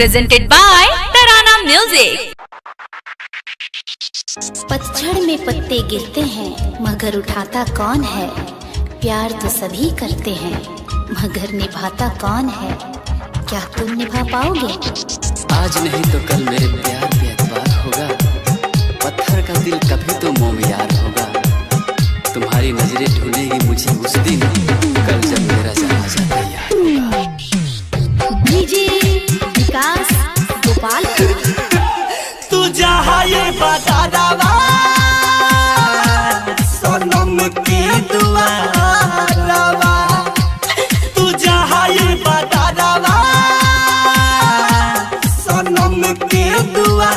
presented by Tarana Music। पतझड़ में पत्ते गिरते हैं मगर उठाता कौन है। प्यार तो सभी करते हैं मगर निभाता कौन है। क्या तुम निभा पाओगे? आज नहीं तो कल मेरे प्यार पे एतबार होगा। पत्थर का दिल कभी तो मोमियार होगा। तुम्हारी नजरें ढूंढेगी मुझे उस दिन, कल जब मेरा जनाजा तैयार होगा। डीजे विकास गोपाल तू जहाँ ये बता दवा सोनम की दुआ रवा। तू जहाँ ये बता दवा सोनम की दुआ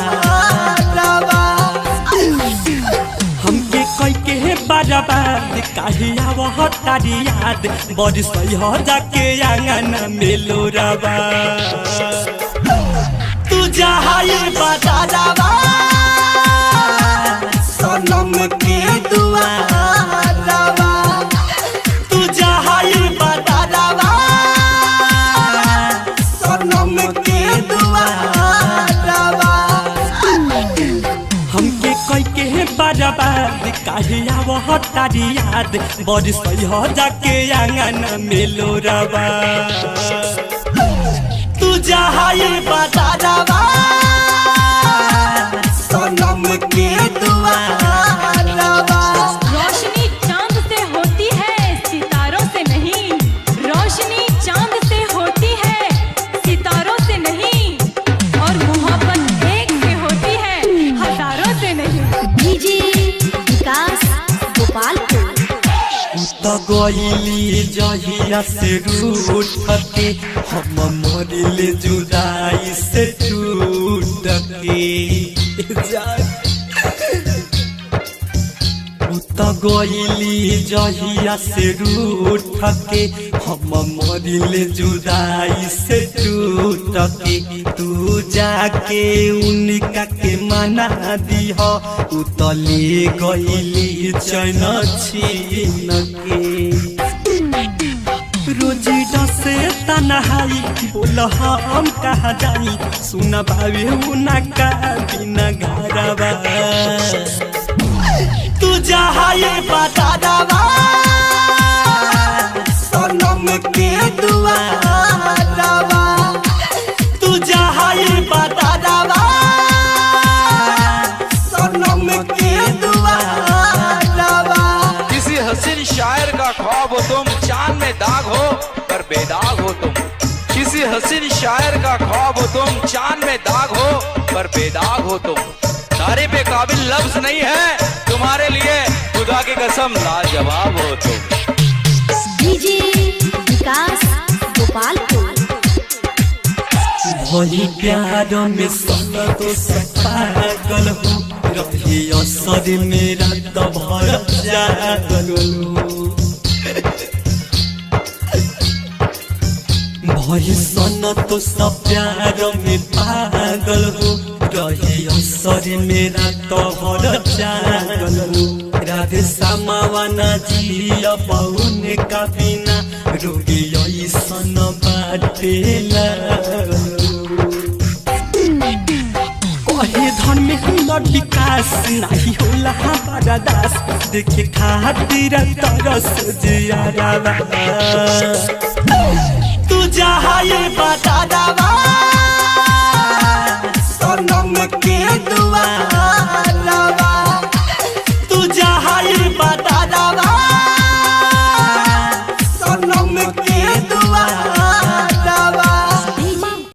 रवा। हमके कोई के बर्बाद कहिया वो तारी याद बड़ी सही हो जाके आंगन में लोरावा। तू जहाँ ये बता दवा सोनम की दुआ रवा। तू जहाँ ये बता दवा सोनम की दुआ रवा। हमके कोई के बर्बाद कहिया वो तारी याद बड़ी सही हो जाके आंगन में लोरावा। तू जहाँ ये बता दवा सोनम की दुआ रवा। रोशनी चांद से होती है सितारों से नहीं। रोशनी चांद से होती है सितारों से नहीं। और मोहब्बत एक से होती है हजारों से नहीं। डीजे विकास गोपाल तो गोइली जहिया से रूठ के हम मरिले जुदाई से टूट के। तो गोइली जहिया से रूठ के हम मरिले जुदाई से टूट के। तू जाके उनका के मना दीह उतले गइली चैन छीन के। रोजी डसे तन्हाई बोल हम कहाँ जाई सुना बाबे उना का बिना घरवा। तू जहाँ ये बता दवा सोनम की दुआ रवा। तू जहाँ ये बता दवा सोनम की दुआ रवा। किसी हसीन शायर का ख्वाब हो तुम, चांद में दाग हो पर बेदाग हो तुम। किसी हसीन शायर का ख्वाब हो तुम, चांद में दाग हो पर बेदाग हो तुम। तारीफ पे काबिल लफ्ज नहीं है तुम्हारे लिए, खुदा की कसम लाजवाब हो तुम। डीजे विकास गोपाल वही प्यार में सन तो सब पागल हो रही असर मेरा तो भर जागल हो। वही सन तो सब प्यार में पागल हो रही असर मेरा तो भर जागल हो। राधे सामावाना जिया पौने का बिना रोगी ऐसन बाटेला। कहे धन में हुनर विकास नहीं होला हमारा दास देखे खातिर तरस जियारा। तू जहाँ ये बता दवा सोनम की दुआ